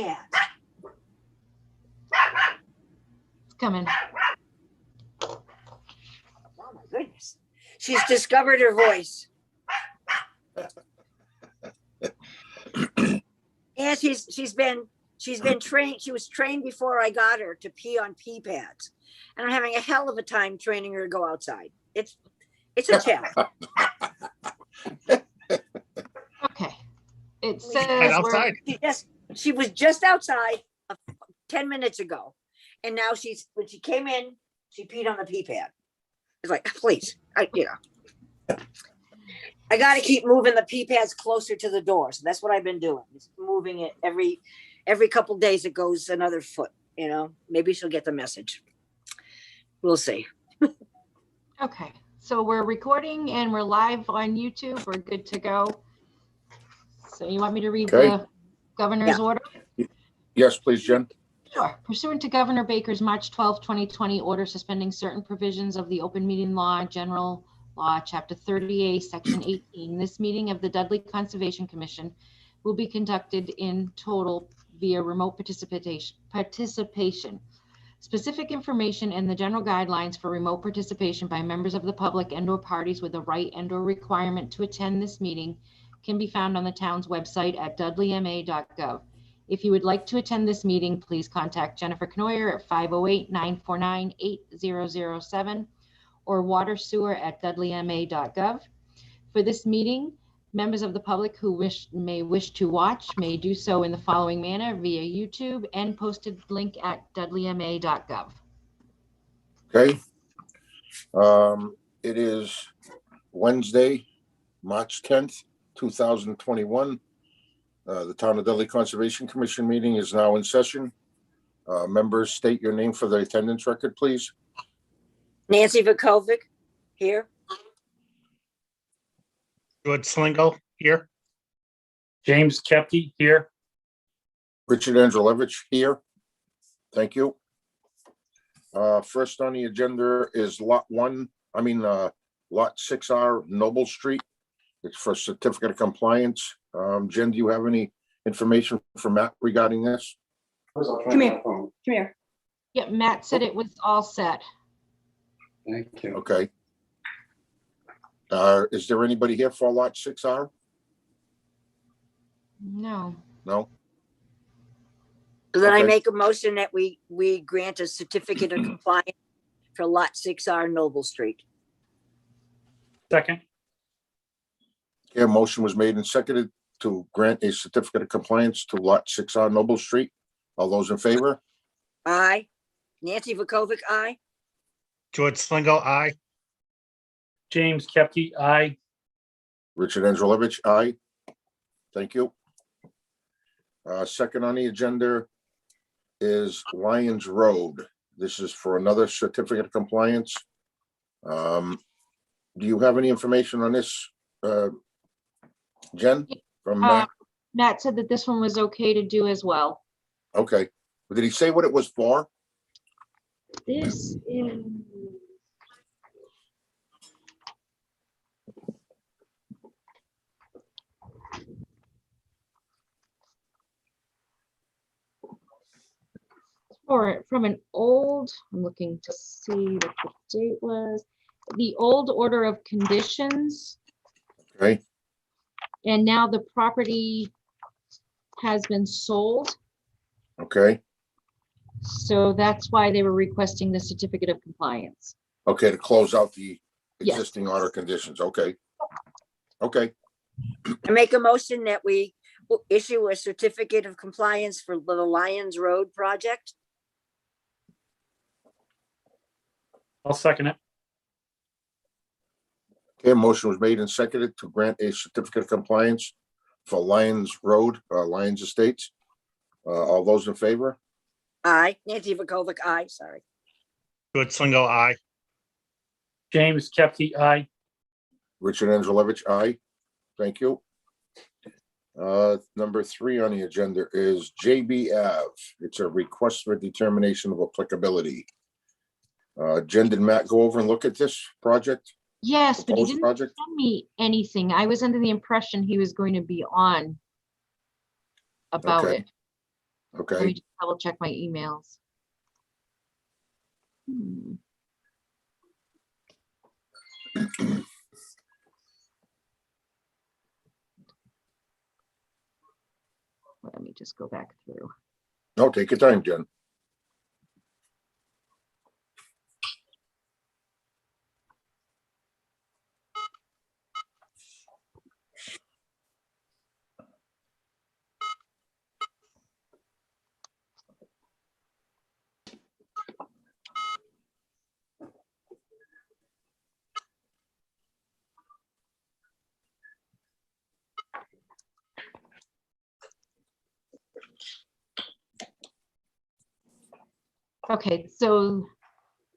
at? It's coming. Oh my goodness. She's discovered her voice. And she's been trained. She was trained before I got her to pee on pee pads. And I'm having a hell of a time training her to go outside. It's a challenge. Okay. It says outside. She was just outside 10 minutes ago. And now when she came in, she peed on the pee pad. It's like, please, I got to keep moving the pee pads closer to the door. So that's what I've been doing. Just moving it every couple of days. It goes another foot, maybe she'll get the message. We'll see. okay. So we're recording and we're live on YouTube. We're good to go. So you want me to read the governor's order? Yes, please, Jen. Sure. Pursuant to Governor Baker's March 12, 2020 order suspending certain provisions of the Open Meeting Law, General Law, Chapter 30A, Section 18, this meeting of the Dudley Conservation Commission will be conducted in total via remote participation. Specific information and the general guidelines for remote participation by members of the public and/or parties with a right and/or requirement to attend this meeting can be found on the town's website at dudleyma.gov. If you would like to attend this meeting, please contact Jennifer Knoyer at 508-949-8007 or watersewer@dudleyma.gov. For this meeting, members of the public who may wish to watch may do so in the following manner via YouTube and posted link at dudleyma.gov. Okay. It is Wednesday, March 10th, 2021. The Town of Dudley Conservation Commission meeting is now in session. Members, state your name for the attendance record, please. Nancy Vukovic, here. George Slingo, here. James Kepke, here. Richard Andrelevich, here. Thank you. First on the agenda is Lot 6R Noble Street. It's for certificate of compliance. Jen, do you have any information for Matt regarding this? Come here. Yeah, Matt said it was all set. Thank you. Okay. Is there anybody here for Lot 6R? No. No? So then I Okay. make a motion that we grant a certificate of compliance for Lot 6R Noble Street. Second. Okay, a motion was made and seconded to grant a certificate of compliance to Lot 6R Noble Street. All those in favor? Aye. Nancy Vukovic, aye. George Slingo, aye. James Kepke, aye. Richard Andrelevich, aye. Thank you. Second on the agenda is Lions Road. This is for another certificate of compliance. Do you have any information on this, Jen? From Matt? Matt said that this one was okay to do as well. Okay. Did he say what it was for? This is from an old, I'm looking to see what the date was, the old order of conditions. Okay. And now the property has been sold. Okay. So that's why they were requesting the certificate of compliance. Okay, to close out the Yes. existing order conditions. Okay. Okay. I make a motion that we will issue a certificate of compliance for the Lions Road project. I'll second it. Okay, a motion was made and seconded to grant a certificate of compliance for Lions Road, Lions Estates. All those in favor? Aye. Nancy Vukovic, aye. Sorry. George Slingo, aye. James Kepke, aye. Richard Andrelevich, aye. Thank you. Number 3 on the agenda is JB Ave. It's a request for determination of applicability. Jen, did Matt go over and look at this project? Yes, but he Proposed didn't project? send me anything. I was under the impression he was going to be on about Okay. it. Let Okay, me just double check my emails. Hmm. Let me just go back through. no, take your time, Jen. Okay, so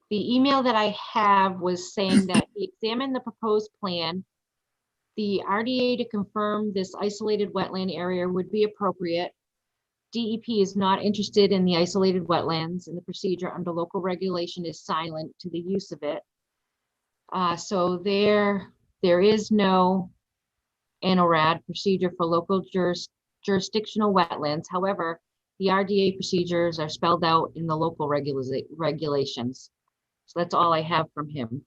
the email that I have was saying that he examined the proposed plan. The RDA to confirm this isolated wetland area would be appropriate. DEP is not interested in the isolated wetlands, and the procedure under local regulation is silent to the use of it. So there is no NORAD procedure for local jurisdictional wetlands. However, the RDA procedures are spelled out in the local regulations. So that's all I have from him.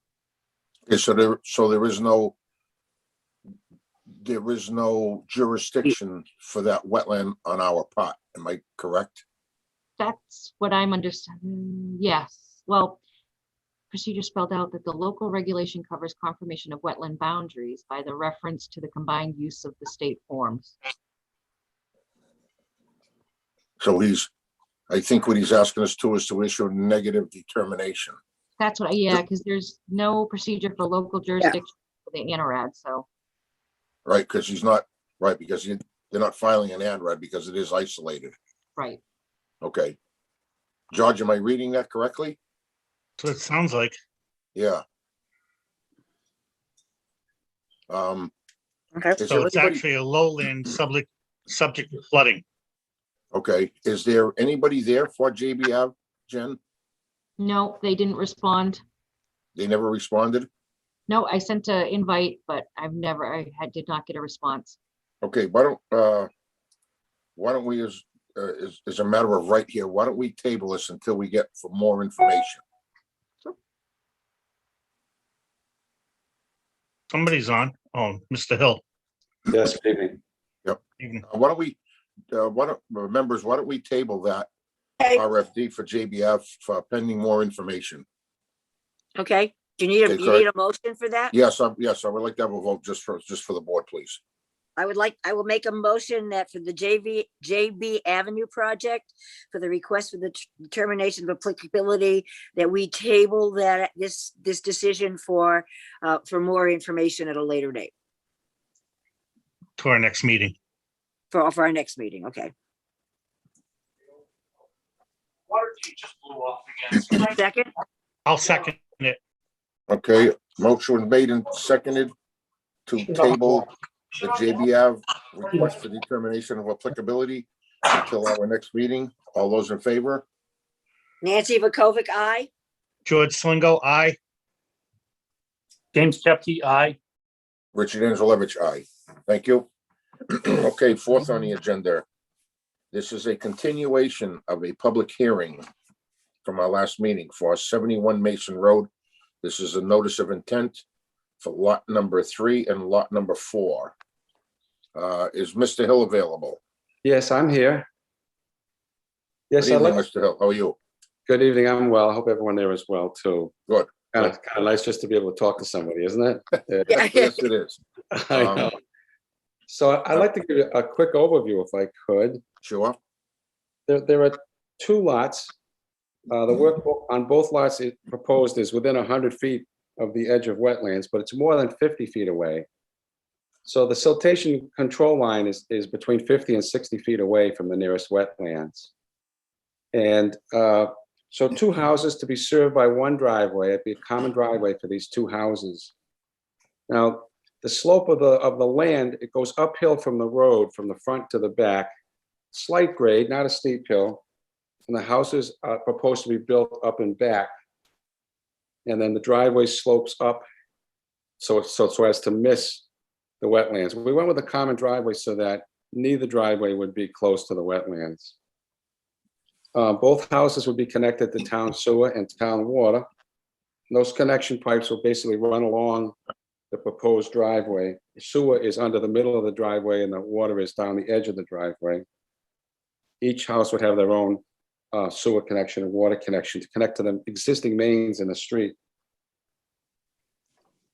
Okay, so there is no jurisdiction for that wetland on our part. Am I correct? That's what I'm understanding. Yes. Well, procedure spelled out that the local regulation covers confirmation of wetland boundaries by the reference to the combined use of the state forms. So I think what he's asking us to is to issue a negative determination. That's what, yeah, because there's no procedure for local jurisdiction for the ANORAD, so. Right, because he's not, right, because they're not filing an ANRAD because it is isolated. Right. Okay. George, am I reading that correctly? So it sounds like. Yeah. Okay. Is So there it's anybody- actually a lowland subject to flooding. Okay, is there anybody there for JBF, Jen? No, they didn't respond. They never responded? No, I sent an invite, but I did not get a response. Okay, why don't we, as a matter of right here, why don't we table this until we get for more information? Somebody's on. Oh, Mr. Hill. Yes, good evening. Evening. Why don't we, members, why don't we table that Okay. RFD for JBF for pending more information? Okay. Do you need Okay, you need a motion for that? Yes, I would like to have a vote just for the board, please. I will make a motion that for the JB Avenue project, for the request for the determination of applicability, that we table this decision for more information at a later date, To our next meeting. for our next meeting. Okay. Water just blew off again. Second, I'll second it. Okay, motion was made and seconded to table the JBF request for determination of applicability until our next meeting. All those in favor? Nancy Vakovic, aye. George Slingo, aye. James Kepke, aye. Richard Angelevich, aye. Thank you. Okay, fourth on the agenda. This is a continuation of a public hearing from our last meeting for 71 Mason Road. This is a notice of intent for lot number 3 and lot number 4. Is Mr. Hill available? Yes, I'm here. Yes, Good I'd evening, like, Mr. Hill. How are you? good evening, I'm well. I hope everyone there is well too. Good. Kind of nice just to be able to talk to somebody, isn't it? Yeah. Yeah. Yes, it is. I know. So I'd like to give you a quick overview if I could. Sure. There are 2 lots. The work on both lots proposed is within 100 feet of the edge of wetlands, but it's more than 50 feet away. So the siltation control line is between 50 and 60 feet away from the nearest wetlands. And so 2 houses to be served by 1 driveway. It'd be a common driveway for these 2 houses. Now, the slope of the land, it goes uphill from the road, from the front to the back. Slight grade, not a steep hill. And the houses are proposed to be built up and back. And then the driveway slopes up so as to miss the wetlands. We went with a common driveway so that neither driveway would be close to the wetlands. Both houses would be connected to town sewer and town water. Those connection pipes will basically run along the proposed driveway. The sewer is under the middle of the driveway and the water is down the edge of the driveway. Each house would have their own sewer connection and water connection to connect to the existing mains in the street.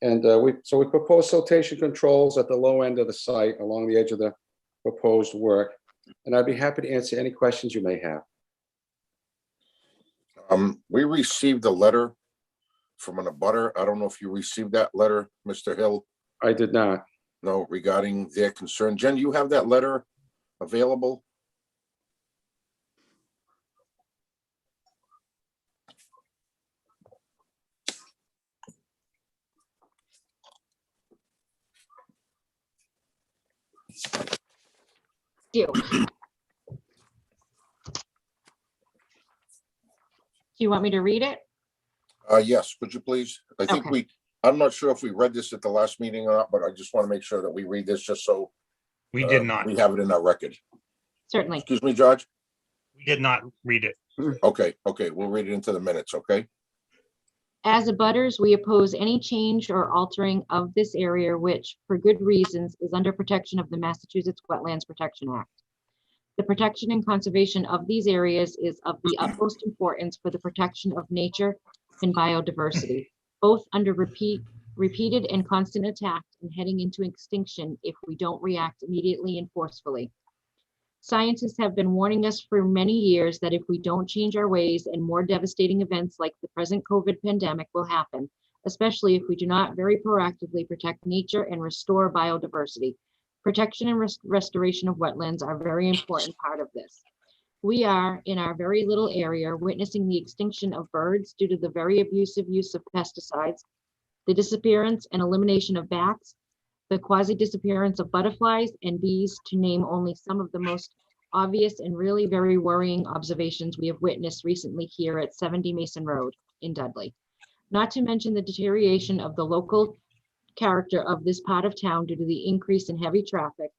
And we propose siltation controls at the low end of the site along the edge of the proposed work. And I'd be happy to answer any questions you may have. We received a letter from an abutter. I don't know if you received that letter, Mr. Hill. I did not. No, regarding their concern. Jen, you have that letter available? Do you want me to read it? Yes, could you please? I think Okay. I'm not sure if we read this at the last meeting or not, but I just want to make sure that we read this just so We did not. we have it in our record. Certainly. Excuse me, George? We did not read it. Okay, we'll read it into the minutes, okay? As abutters, we oppose any change or altering of this area which, for good reasons, is under protection of the Massachusetts Wetlands Protection Act. The protection and conservation of these areas is of the utmost importance for the protection of nature and biodiversity, both under repeated and constant attack and heading into extinction if we don't react immediately and forcefully. Scientists have been warning us for many years that if we don't change our ways and more devastating events like the present COVID pandemic will happen, especially if we do not very proactively protect nature and restore biodiversity. Protection and restoration of wetlands are a very important part of this. We are, in our very little area, witnessing the extinction of birds due to the very abusive use of pesticides, the disappearance and elimination of bats, the quasi-disappearance of butterflies and bees, to name only some of the most obvious and really very worrying observations we have witnessed recently here at 70 Mason Road in Dudley. Not to mention the deterioration of the local character of this part of town due to the increase in heavy traffic,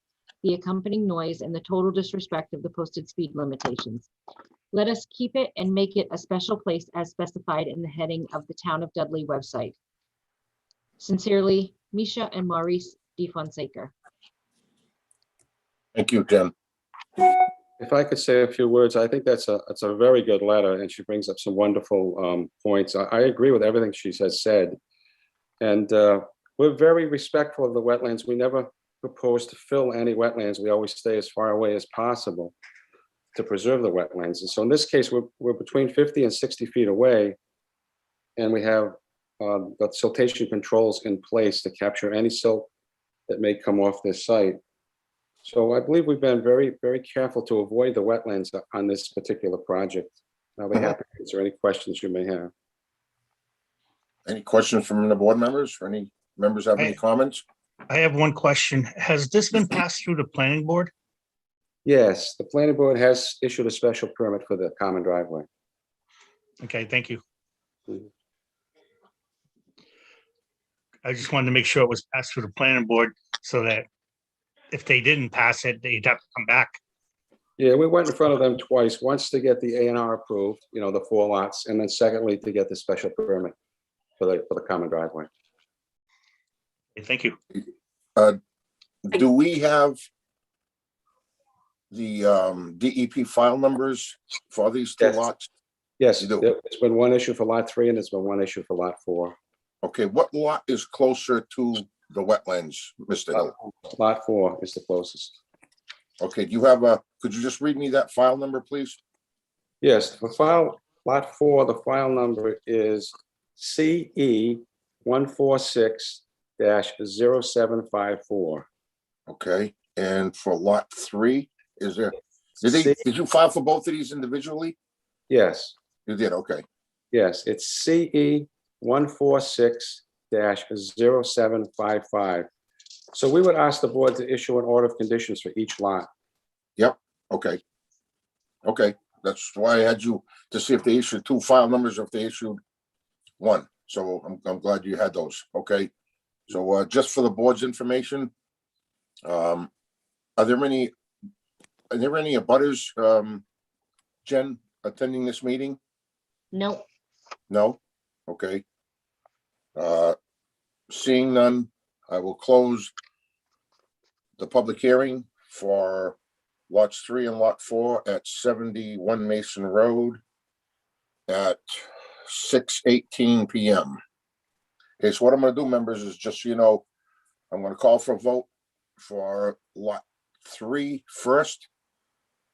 the accompanying noise, and the total disrespect of the posted speed limitations. Let us keep it and make it a special place as specified in the heading of the Town of Dudley website. Sincerely, Misha and Maurice DeFonseca. Thank you, Jen. If I could say a few words, I think that's a very good letter, and she brings up some wonderful points. I agree with everything she has said. And we're very respectful of the wetlands. We never propose to fill any wetlands. We always stay as far away as possible to preserve the wetlands. And so in this case, we're between 50 and 60 feet away, and we have the siltation controls in place to capture any silt that may come off this site. So I believe we've been very, very careful to avoid the wetlands on this particular project. I'll be happy to answer any questions you may have. Any questions from the board members or any members have any comments? I have one question. Has this been passed through the planning board? Yes, the planning board has issued a special permit for the common driveway. Okay, thank you. Mhm. I just wanted to make sure it was passed through the planning board so that if they didn't pass it, they'd have to come back. Yeah, we went in front of them twice, once to get the A&R approved, the 4 lots, and then secondly, to get the special permit for the common driveway. Okay, thank you. Do we have the DEP file numbers for these 2 Yes. lots? Yes, You do. there's been one issue for lot 3 and there's been one issue for lot 4. Okay, what lot is closer to the wetlands, Mr. Hill? Lot 4 is the closest. Okay, could you just read me that file number, please? Yes, for lot 4, the file number is CE 146-0754. Okay, and for lot 3, did you file for both of these individually? Yes, You did, okay. yes, it's CE 146-0755. So we would ask the board to issue an order of conditions for each lot. Okay. Okay, that's why I had you to see if they issued 2 file numbers or if they issued 1. So I'm glad you had those. Okay. So just for the board's information, are there any abutters, Jen, attending this meeting? Nope. No? Okay. Seeing none, I will close the public hearing for lots 3 and lot 4 at 71 Mason Road at 6:18 PM. Okay, so what I'm gonna do, members, is just so you know, I'm gonna call for a vote for lot 3 first.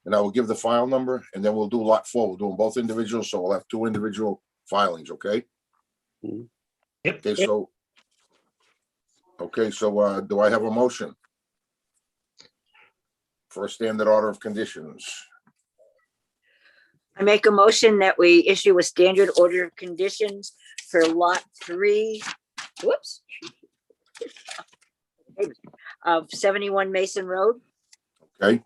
And I will give the file number, and then we'll do lot 4. We'll do them both individuals, so we'll have 2 individual filings, okay? Mhm. Yep. Okay, so do I have a motion for a standard order of conditions? I make a motion that we issue a standard order of conditions for lot 3, whoops, of 71 Mason Road. Okay,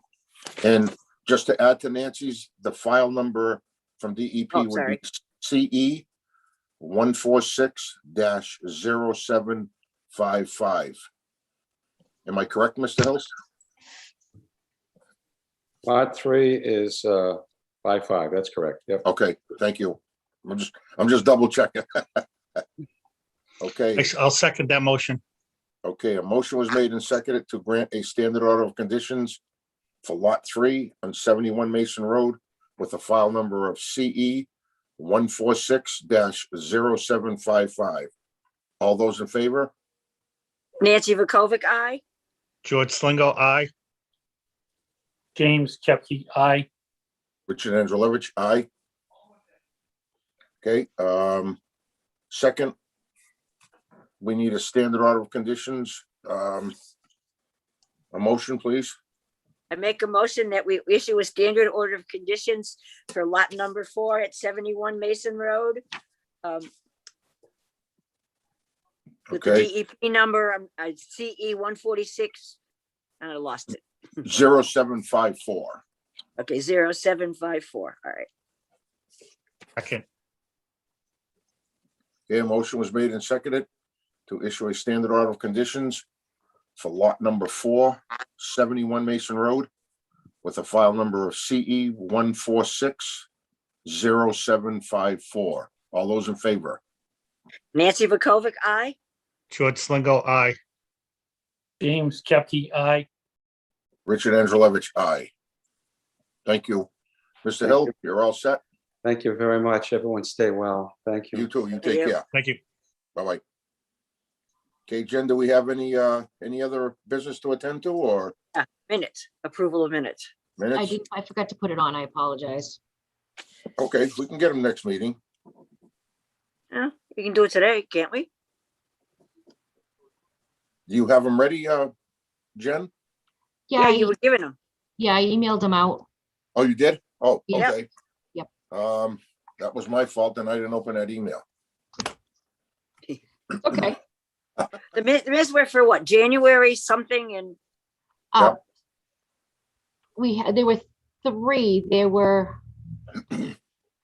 and just to add to Nancy's, the file number from DEP Oh, would be sorry. CE 146-0755. Am I correct, Mr. Hills? Lot 3 is 55, that's correct. Yep. Okay, thank you. I'm just double checking. Okay, I'll second that motion. okay, a motion was made and seconded to grant a standard order of conditions for lot 3 on 71 Mason Road with a file number of CE 146-0755. All those in favor? Nancy Vakovic, aye. George Slingo, aye. James Chepke, aye. Richard Andrelevich, aye. Okay, second, we need a standard order of conditions. A motion, please. I make a motion that we issue a standard order of conditions for lot number 4 at 71 Mason Road. With the Okay, DEP number, CE 146, and I lost it. 0754. Okay, 0754, all right. Second. Okay, a motion was made and seconded to issue a standard order of conditions for lot number 4, 71 Mason Road with a file number of CE 146-0754. All those in favor? Nancy Vakovic, aye. George Slingo, aye. James Chepke, aye. Richard Andrelevich, aye. Thank you. Mr. Thank Hill, you. you're all set? Thank you very much. Everyone stay well. Thank You you. too. You take you. care. Thank you. Bye-bye. Okay, Jen, do we have any other business to attend to or Minutes, approval of minutes. minutes? I forgot to put it on. I apologize. Okay, we can get them next meeting. Yeah, we can do it today, can't we? Do you have them ready, Jen? Yeah, Yeah, you were giving them. yeah, I emailed them out. Oh, you did? Oh, Yep. okay. Yep. That was my fault, and I didn't open that email. Okay. The minutes were for what, January something and, Uh, there were 3. There were,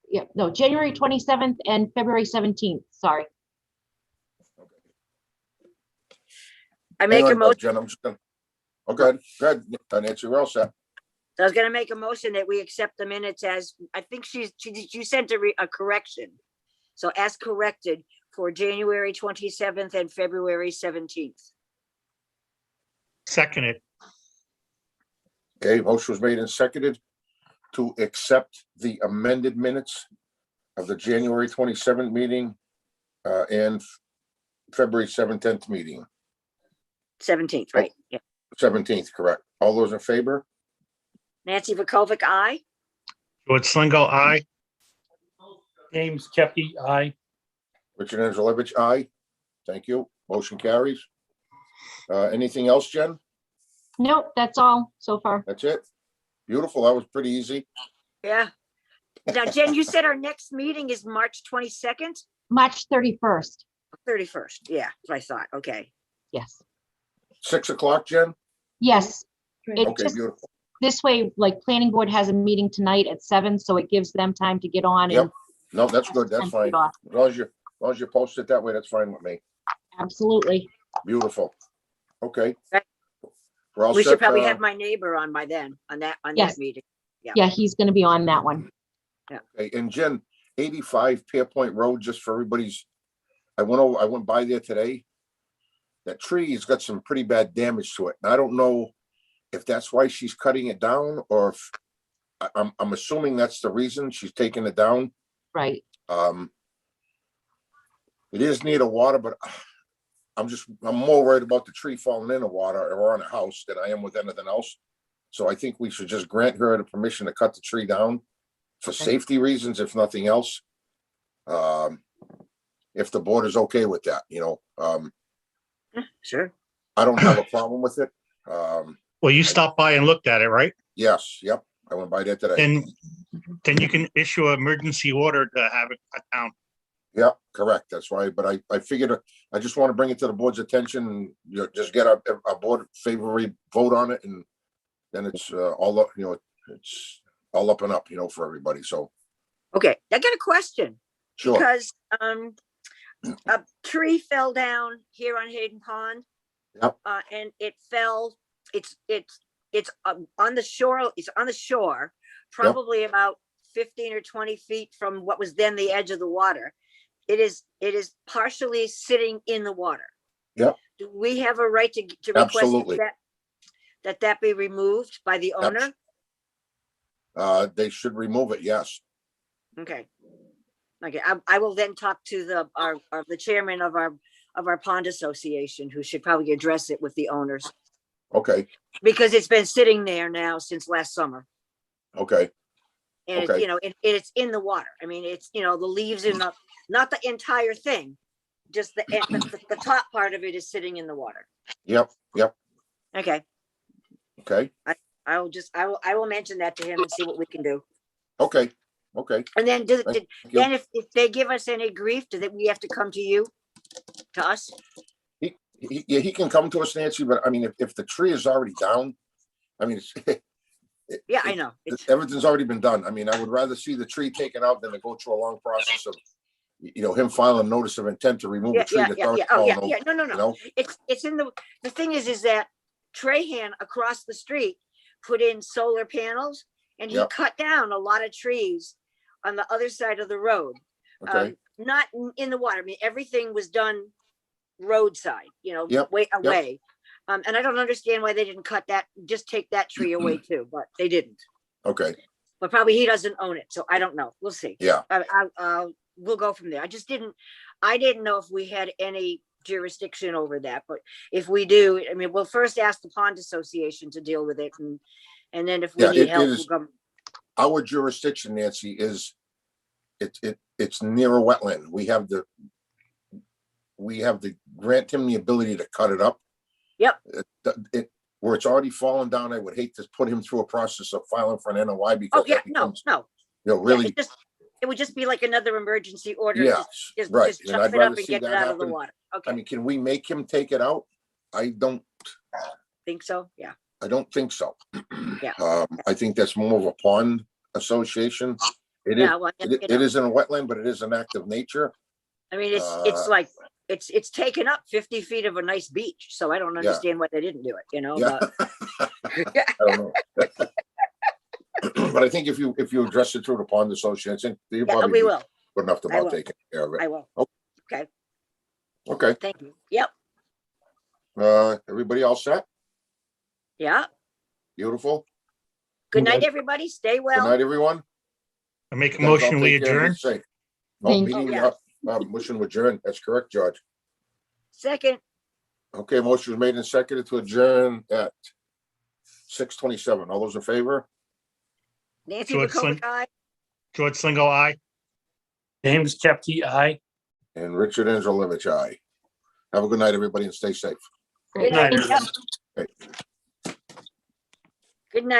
yeah, no, January 27th and February 17th. Sorry. I make a Hang on, motion, Jen, I'm just gonna, okay, good. Nancy, we're all set. I was gonna make a motion that we accept the minutes as, I think you sent a correction. So as corrected for January 27th and February 17th. Second it. Okay, motion was made and seconded to accept the amended minutes of the January 27th meeting and February 17th meeting, 17th, right? Yeah. 17th, correct. All those in favor? Nancy Vakovic, aye. George Slingo, aye. James Chepke, aye. Richard Andrelevich, aye. Thank you. Motion carries. Anything else, Jen? Nope, that's all so far. That's it? Beautiful. That was pretty easy. Yeah. Now, Jen, you said our next meeting is March 22nd, March 31st. 31st. Yeah, that's what I thought. Okay. Yes. 6 o'clock, Jen? Yes. It Okay, just, beautiful. this way, like planning board has a meeting tonight at 7, so it gives them time to get on. Yep. And No, that's good. That's time to fine. get off. As long as you post it that way, that's fine with me. Absolutely. Beautiful. Okay. Right. We're all We should set. probably have my neighbor on by then, on that Yes. meeting. Yeah, he's going to be on that one. Okay, and Jen, 85 Pearpoint Road, just for everybody's, I went by there today. That tree has got some pretty bad damage to it. And I don't know if that's why she's cutting it down, or if, I'm assuming that's the reason she's taking it down. Right. It is near the water, but I'm more worried about the tree falling in the water or on a house than I am with anything else. So I think we should just grant her the permission to cut the tree down for safety reasons, if nothing else. If the board is okay with that, Sure. I don't have a problem with it. Well, you stopped by and looked at it, right? Yes, yep, I went by there today. Then you can issue an emergency order to have it cut down. Yeah, correct. That's why, but I figured, I just want to bring it to the board's attention and just get a board favorably vote on it, and then it's all up, it's all up and up, for everybody. So, Okay, I got a question. sure. Because a tree fell down here on Hayden Pond. Yep. And it fell, it's on the shore, it's on the shore, probably about 15 or 20 feet from what was then the edge of the water. It is partially sitting in the water. Yep. Do we have a right to request Absolutely. that be removed by the owner? They should remove it, yes. Okay. Okay, I will then talk to the chairman of our pond association, who should probably address it with the owners, Okay, because it's been sitting there now since last summer. okay, And Okay. it's in the water. I mean, it's, the leaves in the, not the entire thing, just the top part of it is sitting in the water. yep, Okay, okay, I will mention that to him and see what we can do. okay. And then Thank you. then if they give us any grief, we have to come to you, to us? He can come to us, Nancy, but I mean, if the tree is already down, I mean, Yeah, I know. everything's already been done. I mean, I would rather see the tree taken out than to go through a long process of, him filing a notice of intent to remove a tree that's already Oh, fallen yeah, over. no. It's in the thing is that Trahan across the street put in solar panels, and he Yep. cut down a lot of trees on the other side of the road. Okay, Not in the water. I mean, everything was done roadside, Yep, way away. And I don't understand why they didn't just take that tree away too, but they didn't. okay, But probably he doesn't own it, so I don't know. We'll see. yeah, We'll go from there. I didn't know if we had any jurisdiction over that, but if we do, I mean, we'll first ask the pond association to deal with it, and then if we Yeah, need it help, is- we'll come. our jurisdiction, Nancy, is it's near a wetland. We have to grant him the ability to cut it up. Yep. Where it's already fallen down, I would hate to put him through a process of filing for an NOI, because Oh, yeah, that becomes, no. really, It would just be like another emergency order. yes, Just right. just And chop I'd it up rather and see get it that out of the happen. water. I Okay, mean, can we make him take it out? I don't think so, yeah. think so. Yeah. I think that's more of a pond association. It is, Yeah, well, it is in a wetland, but it is an act of nature. I mean, it's like, it's taken up 50 feet of a nice beach, so I don't understand why they didn't do it, Yeah. but. I don't know. But I think if you address it through the pond association, you Yeah, probably we be will, good enough I will. about taking care of it. I will. Oh. Okay, Okay, thank you. Yep, everybody all set? yeah. Beautiful. Good night, everybody. Stay Good well. night, everyone. I make a You guys all motion, we take care and be adjourn. safe. Oh, Thank meeting, you. motion to adjourn. That's correct, George. Second, Okay, motion was made and seconded to adjourn at 6:27. All those in favor? Nancy George McCullough, aye. George Slingo, aye. James Kepke, aye. And Richard Angelovich, aye. Have a good night, everybody, and stay safe. Great. Good night. Good night, Yep. Good night.